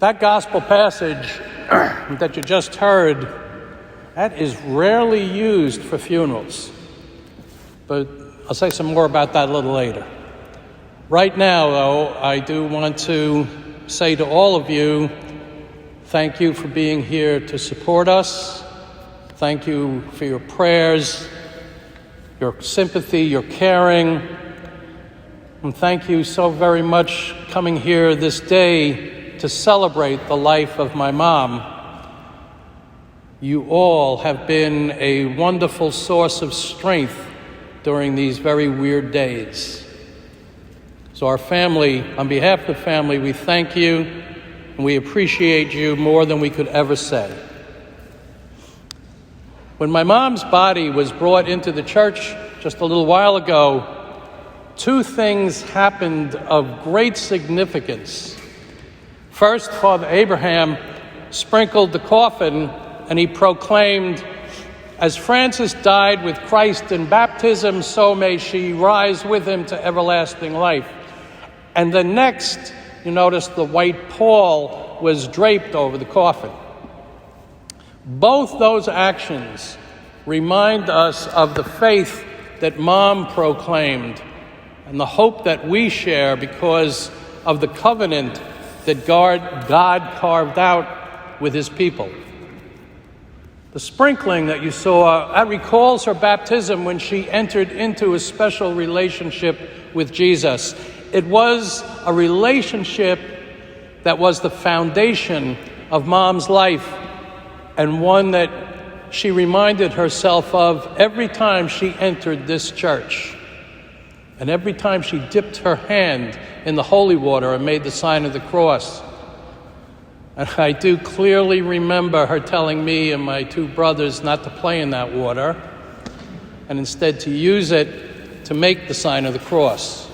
That gospel passage that you just heard, that is rarely used for funerals. But I'll say some more about that a little later. Right now, though, I do want to say to all of you, thank you for being here to support us. Thank you for your prayers, your sympathy, your caring. And thank you so very much coming here this day to celebrate the life of my mom. You all have been a wonderful source of strength during these very weird days. So our family, on behalf of the family, we thank you and we appreciate you more than we could ever say. When my mom's body was brought into the church just a little while ago, two things happened of great significance. First, Father Abraham sprinkled the coffin and he proclaimed, "As Frances died with Christ in baptism, so may she rise with him to everlasting life." And the next, you notice the white pall was draped over the coffin. Both those actions remind us of the faith that Mom proclaimed and the hope that we share because of the covenant that God carved out with his people. The sprinkling that you saw, that recalls her baptism when she entered into a special relationship with Jesus. It was a relationship that was the foundation of Mom's life and one that she reminded herself of every time she entered this church and every time she dipped her hand in the holy water and made the sign of the cross. And I do clearly remember her telling me and my two brothers not to play in that water and instead to use it to make the sign of the cross.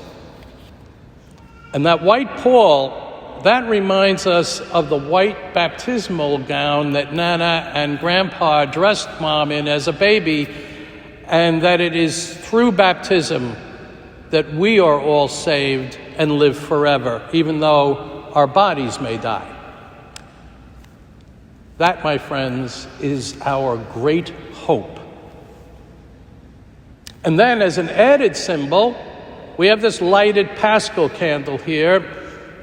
And that white pall, that reminds us of the white baptismal gown that Nana and Grandpa dressed Mom in as a baby, and that it is through baptism that we are all saved and live forever, even though our bodies may die. That, my friends, is our great hope. And then, as an added symbol, we have this lighted Paschal candle here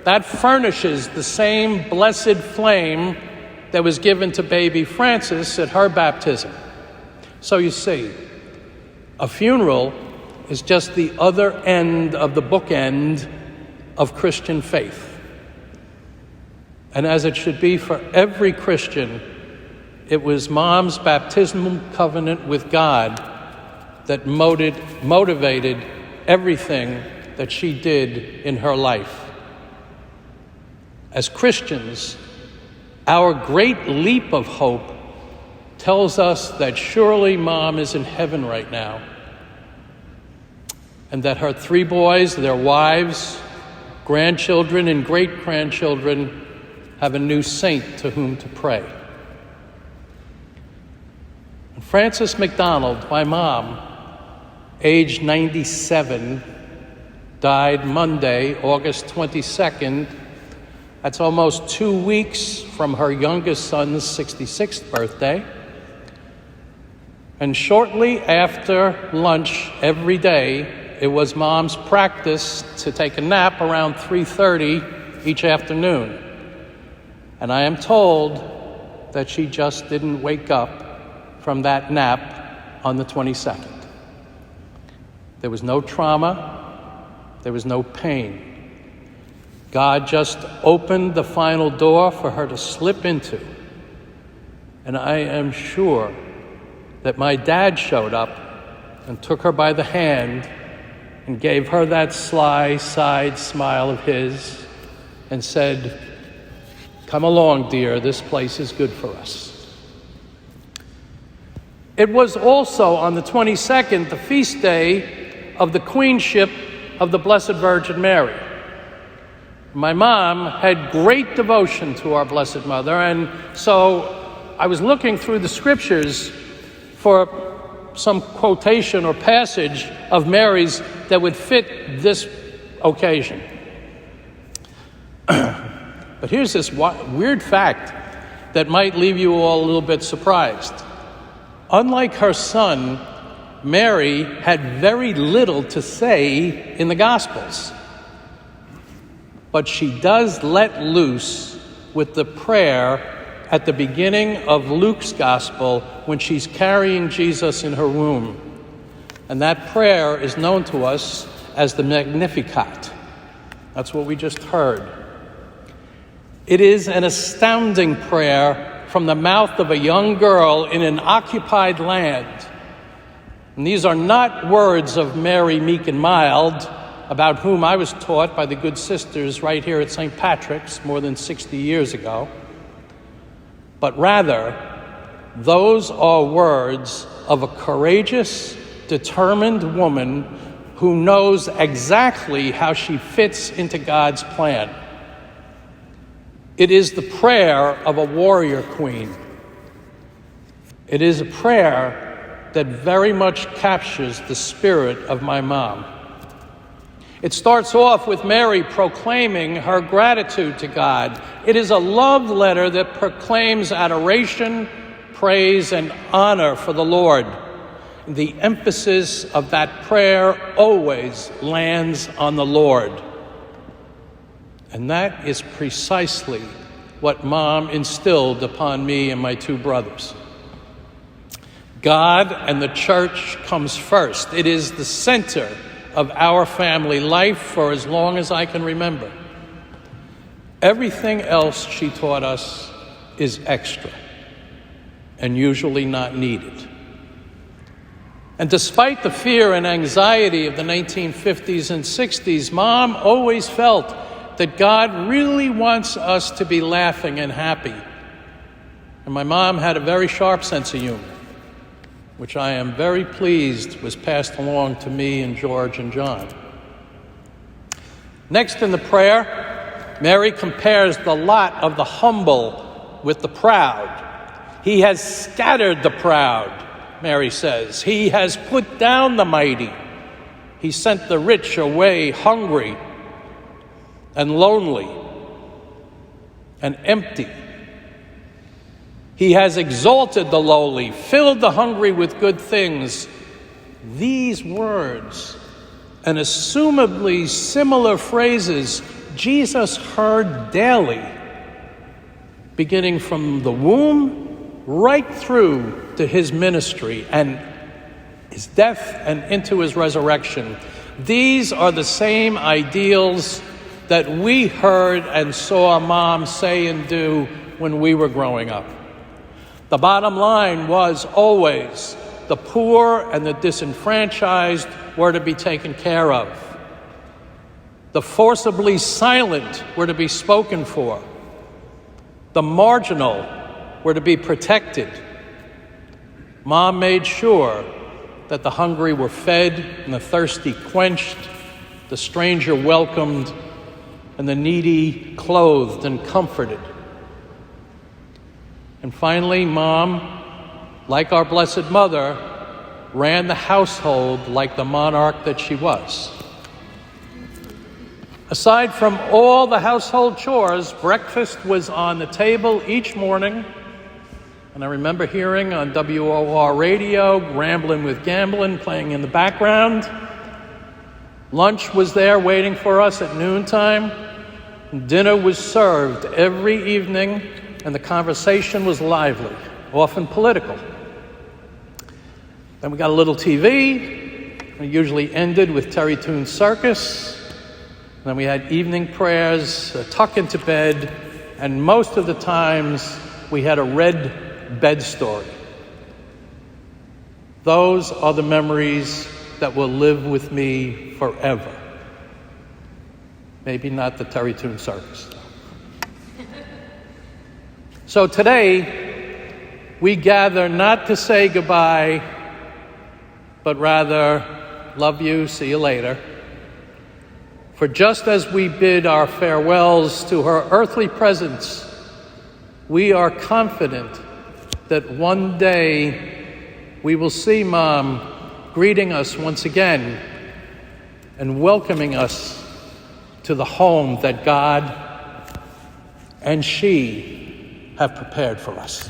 that furnishes the same blessed flame that was given to baby Frances at her baptism. So you see, a funeral is just the other end of the bookend of Christian faith. And as it should be for every Christian, it was Mom's baptismal covenant with God that motivated everything that she did in her life. As Christians, our great leap of hope tells us that surely Mom is in heaven right now, and that her three boys, their wives, grandchildren, and great-grandchildren have a new saint to whom to pray. And Frances Mcdonald, my mom, age 97, died Monday, August 22nd. That's almost 2 weeks from her youngest son's 66th birthday. And shortly after lunch every day, it was Mom's practice to take a nap around 3:30 each afternoon. And I am told that she just didn't wake up from that nap on the 22nd. There was no trauma. There was no pain. God just opened the final door for her to slip into. And I am sure that my dad showed up and took her by the hand and gave her that sly side smile of his and said, "Come along, dear, this place is good for us." It was also on the 22nd, the feast day of the queenship of the Blessed Virgin Mary. My mom had great devotion to our Blessed Mother, and so I was looking through the scriptures for some quotation or passage of Mary's that would fit this occasion. But here's this weird fact that might leave you all a little bit surprised. Unlike her son, Mary had very little to say in the Gospels. But she does let loose with the prayer at the beginning of Luke's Gospel when she's carrying Jesus in her womb. And that prayer is known to us as the Magnificat. That's what we just heard. It is an astounding prayer from the mouth of a young girl in an occupied land. And these are not words of Mary, meek and mild, about whom I was taught by the good sisters right here at St. Patrick's more than 60 years ago. But rather, those are words of a courageous, determined woman who knows exactly how she fits into God's plan. It is the prayer of a warrior queen. It is a prayer that very much captures the spirit of my mom. It starts off with Mary proclaiming her gratitude to God. It is a love letter that proclaims adoration, praise, and honor for the Lord. The emphasis of that prayer always lands on the Lord. And that is precisely what Mom instilled upon me and my two brothers. God and the church comes first. It is the center of our family life for as long as I can remember. Everything else, she taught us, is extra and usually not needed. And despite the fear and anxiety of the 1950s and 60s, Mom always felt that God really wants us to be laughing and happy. And my mom had a very sharp sense of humor, which I am very pleased was passed along to me and George and John. Next in the prayer, Mary compares the lot of the humble with the proud. He has scattered the proud, Mary says. He has put down the mighty. He sent the rich away hungry and lonely and empty. He has exalted the lowly, filled the hungry with good things. These words and assumably similar phrases Jesus heard daily, beginning from the womb right through to his ministry and his death and into his resurrection. These are the same ideals that we heard and saw Mom say and do when we were growing up. The bottom line was always the poor and the disenfranchised were to be taken care of. The forcibly silent were to be spoken for. The marginal were to be protected. Mom made sure that the hungry were fed and the thirsty quenched, the stranger welcomed, and the needy clothed and comforted. And finally, Mom, like our Blessed Mother, ran the household like the monarch that she was. Aside from all the household chores, breakfast was on the table each morning. And I remember hearing on WOR radio, Ramblin' with Gamblin' playing in the background. Lunch was there waiting for us at noontime. Dinner was served every evening, and the conversation was lively, often political. Then we got a little TV. It usually ended with Terry Toon's Circus. And then we had evening prayers, a tuck into bed, and most of the times we had a read bed story. Those are the memories that will live with me forever. Maybe not the Terry Toon Circus. So today, we gather not to say goodbye, but rather, love you, see you later. For just as we bid our farewells to her earthly presence, we are confident that one day we will see Mom greeting us once again and welcoming us to the home that God and she have prepared for us.